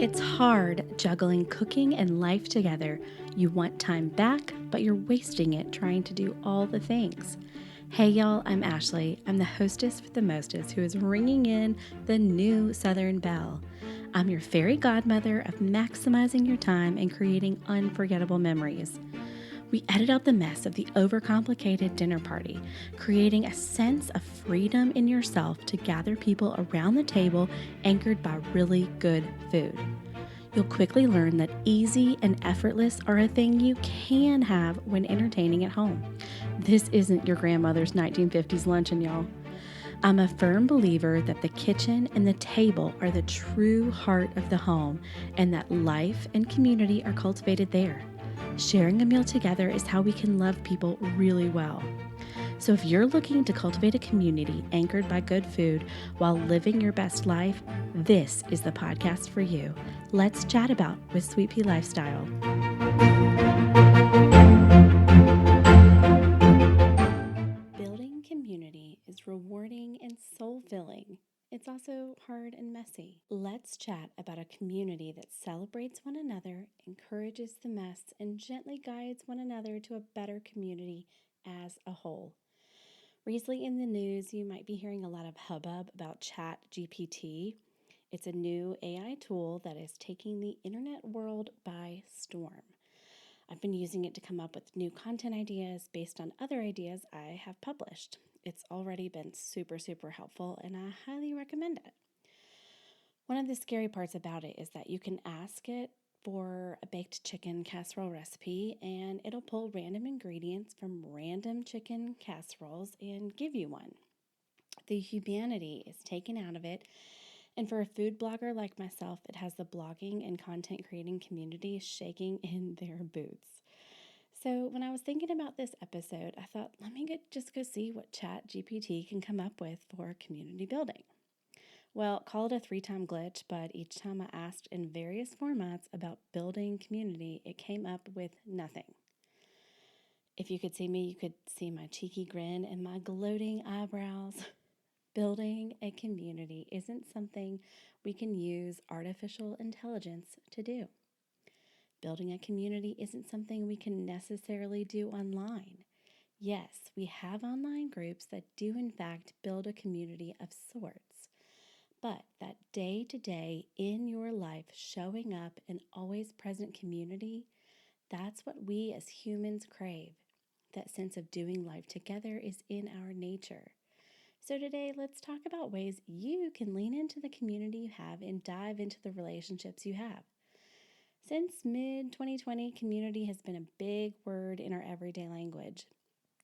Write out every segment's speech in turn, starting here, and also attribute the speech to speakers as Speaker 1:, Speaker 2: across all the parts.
Speaker 1: It's hard juggling cooking and life together. You want time back, but you're wasting it trying to do all the things. Hey y'all, I'm Ashley. I'm the hostess with the mostest who is ringing in the new Southern Belle. I'm your fairy godmother of maximizing your time and creating unforgettable memories. We edit out the mess of the overcomplicated dinner party, creating a sense of freedom in yourself to gather people around the table anchored by really good food. You'll quickly learn that easy and effortless are a thing you can have when entertaining at home. This isn't your grandmother's 1950s luncheon, y'all. I'm a firm believer that the kitchen and the table are the true heart of the home and that life and community are cultivated there. Sharing a meal together is how we can love people really well. So if you're looking to cultivate a community anchored by good food while living your best life, this is the podcast for you. Let's chat about with Sweet Pea Lifestyle. Building community is rewarding and soul-filling. It's also hard and messy. Let's chat about a community that celebrates one another, encourages the mess, and gently guides one another to a better community as a whole. Recently in the news, you might be hearing a lot of hubbub about ChatGPT. It's a new AI tool that is taking the internet world by storm. I've been using it to come up with new content ideas based on other ideas I have published. It's already been super helpful, and I highly recommend it. One of the scary parts about it is that you can ask it for a baked chicken casserole recipe, and it'll pull random ingredients from random chicken casseroles and give you one. The humanity is taken out of it, and for a food blogger like myself, it has the blogging and content creating community shaking in their boots. So when I was thinking about this episode, I thought, let me just go see what ChatGPT can come up with for community building. Well, call it a 3-time glitch, but each time I asked in various formats about building community, it came up with nothing. If you could see me, you could see my cheeky grin and my gloating eyebrows. Building a community isn't something we can use artificial intelligence to do. Building a community isn't something we can necessarily do online. Yes, we have online groups that do in fact build a community of sorts. But that day-to-day in your life showing up and always present community, that's what we as humans crave. That sense of doing life together is in our nature. So today, let's talk about ways you can lean into the community you have and dive into the relationships you have. Since mid-2020, community has been a big word in our everyday language.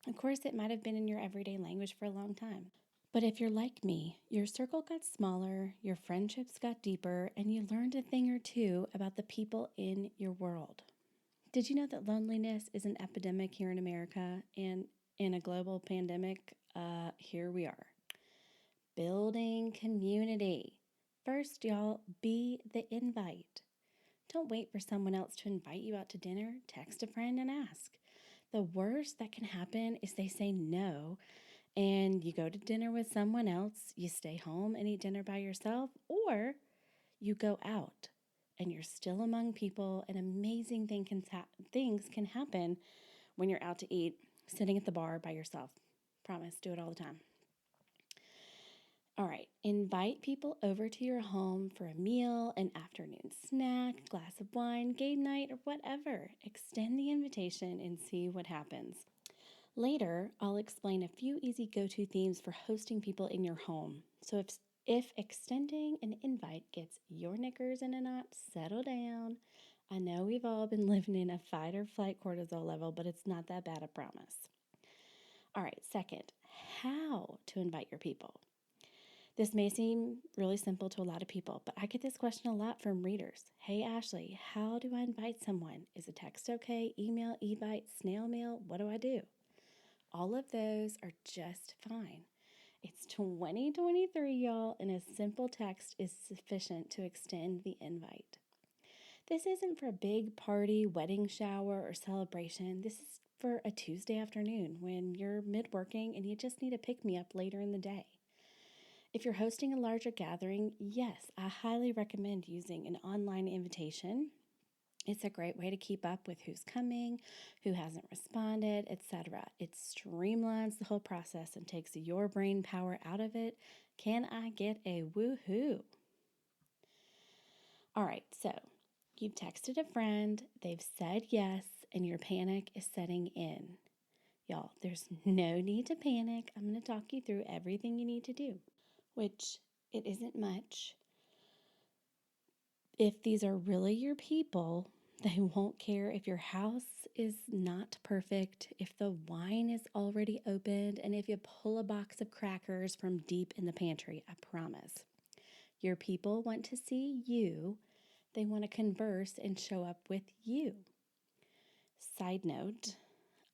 Speaker 1: Of course, it might have been in your everyday language for a long time. But if you're like me, your circle got smaller, your friendships got deeper, and you learned a thing or two about the people in your world. Did you know that loneliness is an epidemic here in America, and in a global pandemic, here we are. Building community. First, y'all, be the invite. Don't wait for someone else to invite you out to dinner. Text a friend and ask. The worst that can happen is they say no, and you go to dinner with someone else, you stay home and eat dinner by yourself, or you go out and you're still among people, and amazing things can happen when you're out to eat, sitting at the bar by yourself. Promise, do it all the time. All right, invite people over to your home for a meal, an afternoon snack, glass of wine, game night, or whatever. Extend the invitation and see what happens. Later, I'll explain a few easy go-to themes for hosting people in your home. So if extending an invite gets your knickers in a knot, settle down. I know we've all been living in a fight or flight cortisol level, but it's not that bad, I promise. All right, second, how to invite your people. This may seem really simple to a lot of people, but I get this question a lot from readers. Hey, Ashley, how do I invite someone? Is a text okay? Email, e-bite, snail mail? What do I do? All of those are just fine. It's 2023, y'all, and a simple text is sufficient to extend the invite. This isn't for a big party, wedding shower, or celebration. This is for a Tuesday afternoon when you're mid-working and you just need a pick-me-up later in the day. If you're hosting a larger gathering, yes, I highly recommend using an online invitation. It's a great way to keep up with who's coming, who hasn't responded, etc. It streamlines the whole process and takes your brain power out of it. Can I get a woohoo? All right, so you've texted a friend, they've said yes, and your panic is setting in. Y'all, there's no need to panic. I'm going to talk you through everything you need to do, which it isn't much. If these are really your people, they won't care if your house is not perfect, if the wine is already opened, and if you pull a box of crackers from deep in the pantry. I promise. Your people want to see you. They want to converse and show up with you. Side note,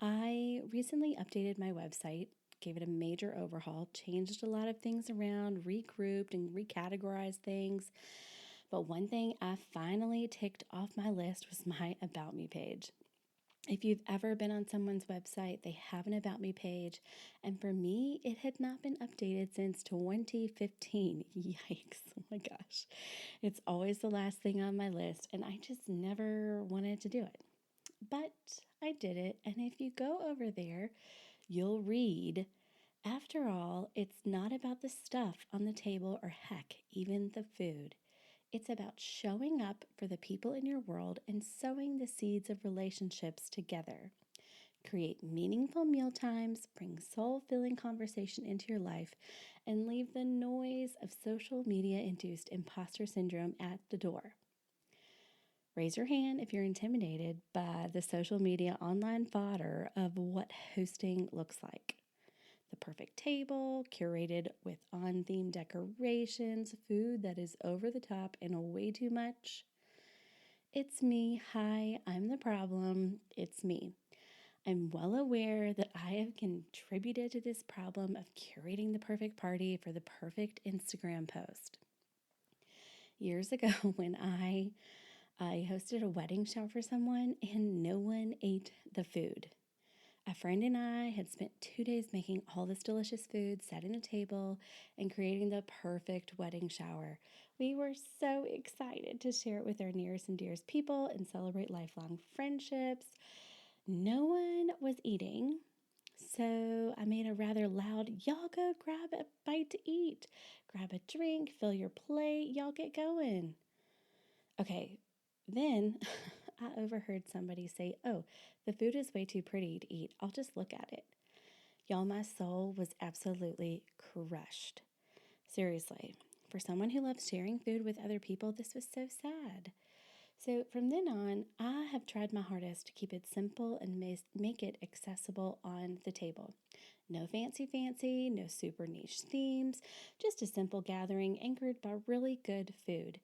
Speaker 1: I recently updated my website, gave it a major overhaul, changed a lot of things around, regrouped and recategorized things. But one thing I finally ticked off my list was my About Me page. If you've ever been on someone's website, they have an About Me page. And for me, it had not been updated since 2015. Yikes. Oh my gosh. It's always the last thing on my list, and I just never wanted to do it. But I did it. And if you go over there, you'll read, after all, it's not about the stuff on the table or heck, even the food. It's about showing up for the people in your world and sowing the seeds of relationships together. Create meaningful meal times, bring soul filling conversation into your life, and leave the noise of social media induced imposter syndrome at the door. Raise your hand if you're intimidated by the social media online fodder of what hosting looks like. The perfect table, curated with on theme decorations, food that is over the top and way too much. It's me. Hi, I'm the problem. It's me. I'm well aware that I have contributed to this problem of curating the perfect party for the perfect Instagram post. Years ago, when I hosted a wedding shower for someone and no one ate the food. A friend and I had spent 2 days making all this delicious food, setting the table, and creating the perfect wedding shower. We were so excited to share it with our nearest and dearest people and celebrate lifelong friendships. No one was eating, so I made a rather loud, y'all go grab a bite to eat, grab a drink, fill your plate, y'all get going. Okay, then I overheard somebody say, "Oh, the food is way too pretty to eat. I'll just look at it." Y'all, my soul was absolutely crushed. Seriously, for someone who loves sharing food with other people, this was so sad. So from then on, I have tried my hardest to keep it simple and make it accessible on the table. No fancy, no super niche themes, just a simple gathering anchored by really good food.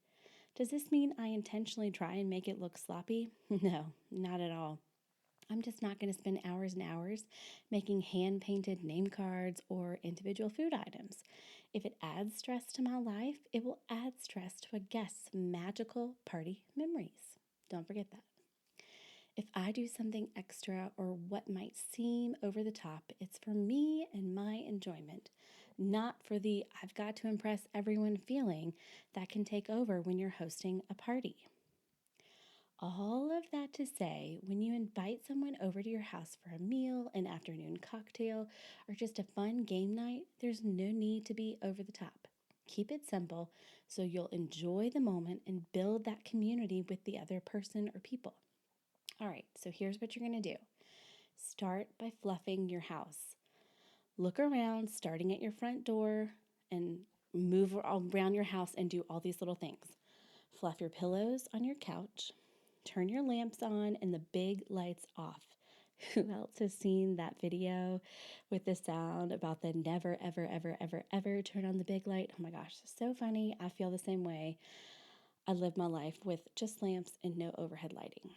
Speaker 1: Does this mean I intentionally try and make it look sloppy? No, not at all. I'm just not going to spend hours and hours making hand painted name cards or individual food items. If it adds stress to my life, it will add stress to a guest's magical party memories. Don't forget that. If I do something extra or what might seem over the top, it's for me and my enjoyment, not for the I've got to impress everyone feeling that can take over when you're hosting a party. All of that to say, when you invite someone over to your house for a meal, an afternoon cocktail, or just a fun game night, there's no need to be over the top. Keep it simple so you'll enjoy the moment and build that community with the other person or people. All right, so here's what you're going to do. Start by fluffing your house. Look around, starting at your front door, and move around your house and do all these little things. Fluff your pillows on your couch. Turn your lamps on and the big lights off. Who else has seen that video with the sound about the never, ever, ever, ever, ever turn on the big light? Oh my gosh, so funny. I feel the same way. I live my life with just lamps and no overhead lighting.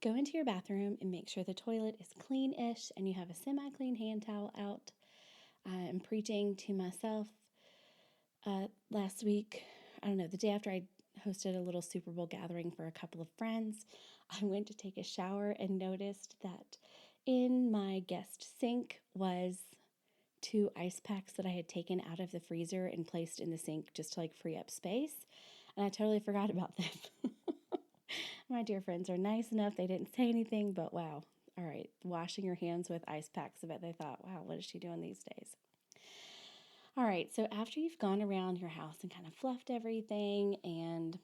Speaker 1: Go into your bathroom and make sure the toilet is clean-ish and you have a semi-clean hand towel out. I am preaching to myself. Last week, I don't know, the day after I hosted a little Super Bowl gathering for a couple of friends, I went to take a shower and noticed that in my guest sink was 2 ice packs that I had taken out of the freezer and placed in the sink just to like free up space. And I totally forgot about them. My dear friends are nice enough. They didn't say anything, but wow. All right, washing your hands with ice packs. I bet they thought, wow, what is she doing these days? All right, so after you've gone around your house and kind of fluffed everything and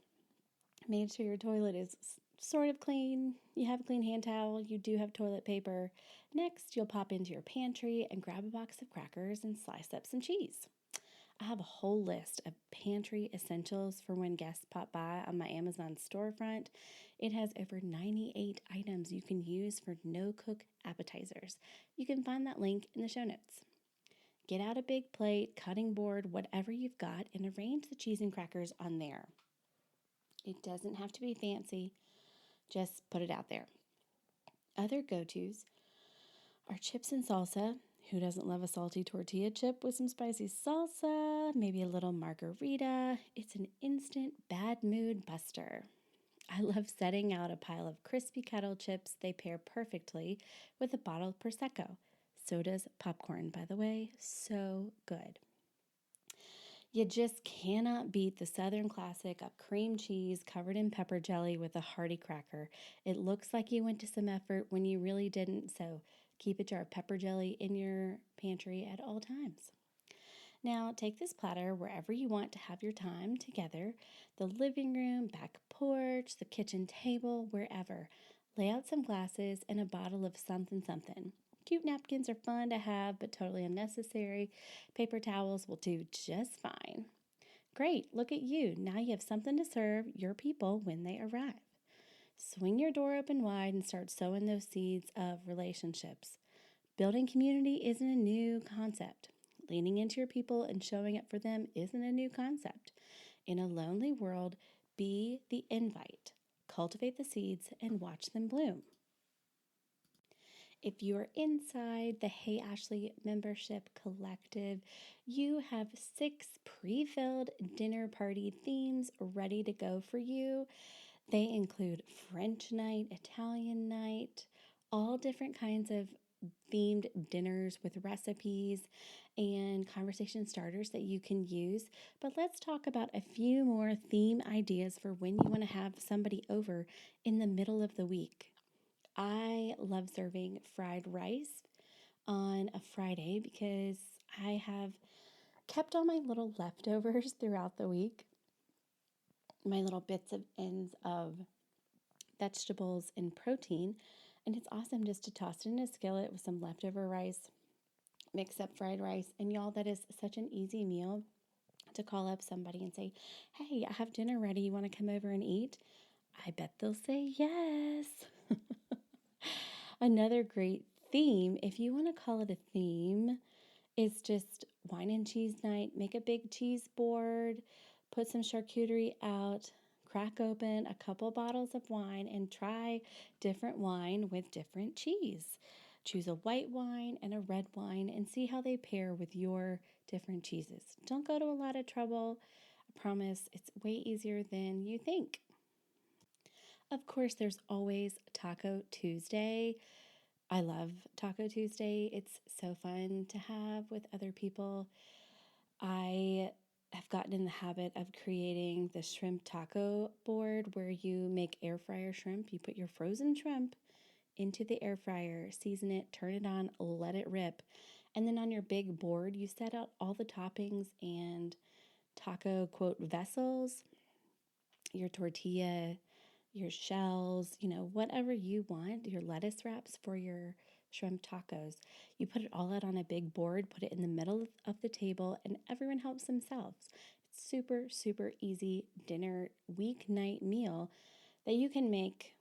Speaker 1: made sure your toilet is sort of clean, you have a clean hand towel, you do have toilet paper. Next, you'll pop into your pantry and grab a box of crackers and slice up some cheese. I have a whole list of pantry essentials for when guests pop by on my Amazon storefront. It has over 98 items you can use for no cook appetizers. You can find that link in the show notes. Get out a big plate, cutting board, whatever you've got, and arrange the cheese and crackers on there. It doesn't have to be fancy, just put it out there. Other go tos are chips and salsa. Who doesn't love a salty tortilla chip with some spicy salsa? Maybe a little margarita. It's an instant bad mood buster. I love setting out a pile of crispy kettle chips. They pair perfectly with a bottle of Prosecco. So does popcorn, by the way. So good. You just cannot beat the Southern classic of cream cheese covered in pepper jelly with a hearty cracker. It looks like you went to some effort when you really didn't, so keep a jar of pepper jelly in your pantry at all times. Now, take this platter wherever you want to have your time together, the living room, back porch, the kitchen table, wherever. Lay out some glasses and a bottle of something something. Cute napkins are fun to have, but totally unnecessary. Paper towels will do just fine. Great, look at you. Now you have something to serve your people when they arrive. Swing your door open wide and start sowing those seeds of relationships. Building community isn't a new concept. Leaning into your people and showing up for them isn't a new concept. In a lonely world, be the invite. Cultivate the seeds and watch them bloom. If you are inside the Hey Ashley membership collective, you have 6 pre filled dinner party themes ready to go for you. They include French night, Italian night, all different kinds of themed dinners with recipes and conversation starters that you can use. But let's talk about a few more theme ideas for when you want to have somebody over in the middle of the week. I love serving fried rice on a Friday because I have kept all my little leftovers throughout the week, my little bits of ends of vegetables and protein. And it's awesome just to toss it in a skillet with some leftover rice, mix up fried rice. And y'all, that is such an easy meal to call up somebody and say, hey, I have dinner ready. You want to come over and eat? I bet they'll say yes. Another great theme, if you want to call it a theme, is just wine and cheese night. Make a big cheese board, put some charcuterie out, crack open a couple bottles of wine, and try different wine with different cheese. Choose a white wine and a red wine and see how they pair with your different cheeses. Don't go to a lot of trouble. I promise it's way easier than you think. Of course, there's always Taco Tuesday. I love Taco Tuesday. It's so fun to have with other people. I have gotten in the habit of creating the shrimp taco board where you make air fryer shrimp. You put your frozen shrimp into the air fryer, season it, turn it on, let it rip. And then on your big board, you set out all the toppings and taco quote vessels, your tortilla, your shells, whatever you want, your lettuce wraps for your shrimp tacos. You put it all out on a big board, put it in the middle of the table, and everyone helps themselves. It's super, super easy dinner weeknight meal that you can make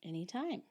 Speaker 1: anytime.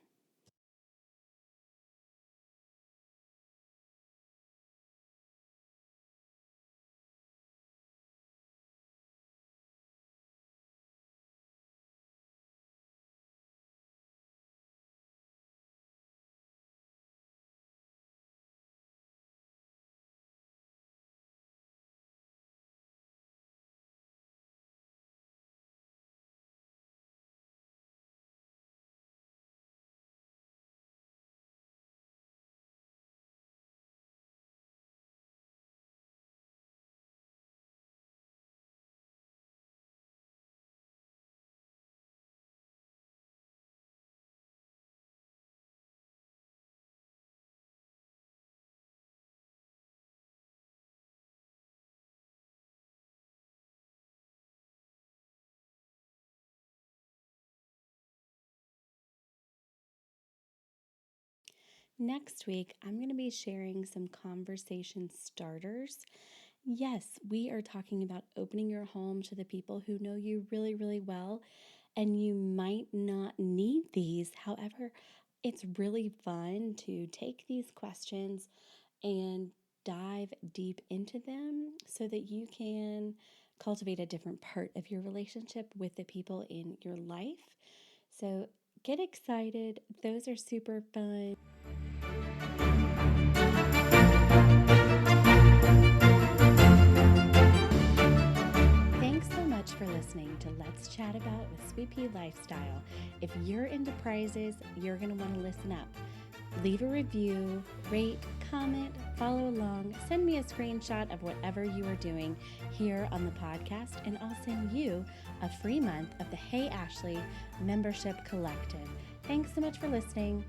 Speaker 1: Next week, I'm going to be sharing some conversation starters. Yes, we are talking about opening your home to the people who know you really, really well, and you might not need these. However, it's really fun to take these questions and dive deep into them so that you can cultivate a different part of your relationship with the people in your life. So get excited, those are super fun. Thanks so much for listening to Let's Chat About with Sweet Pea Lifestyle. If you're into prizes, you're going to want to listen up. Leave a review, rate, comment, follow along, send me a screenshot of whatever you are doing here on the podcast, and I'll send you a free month of the Hey Ashley Membership Collective. Thanks so much for listening.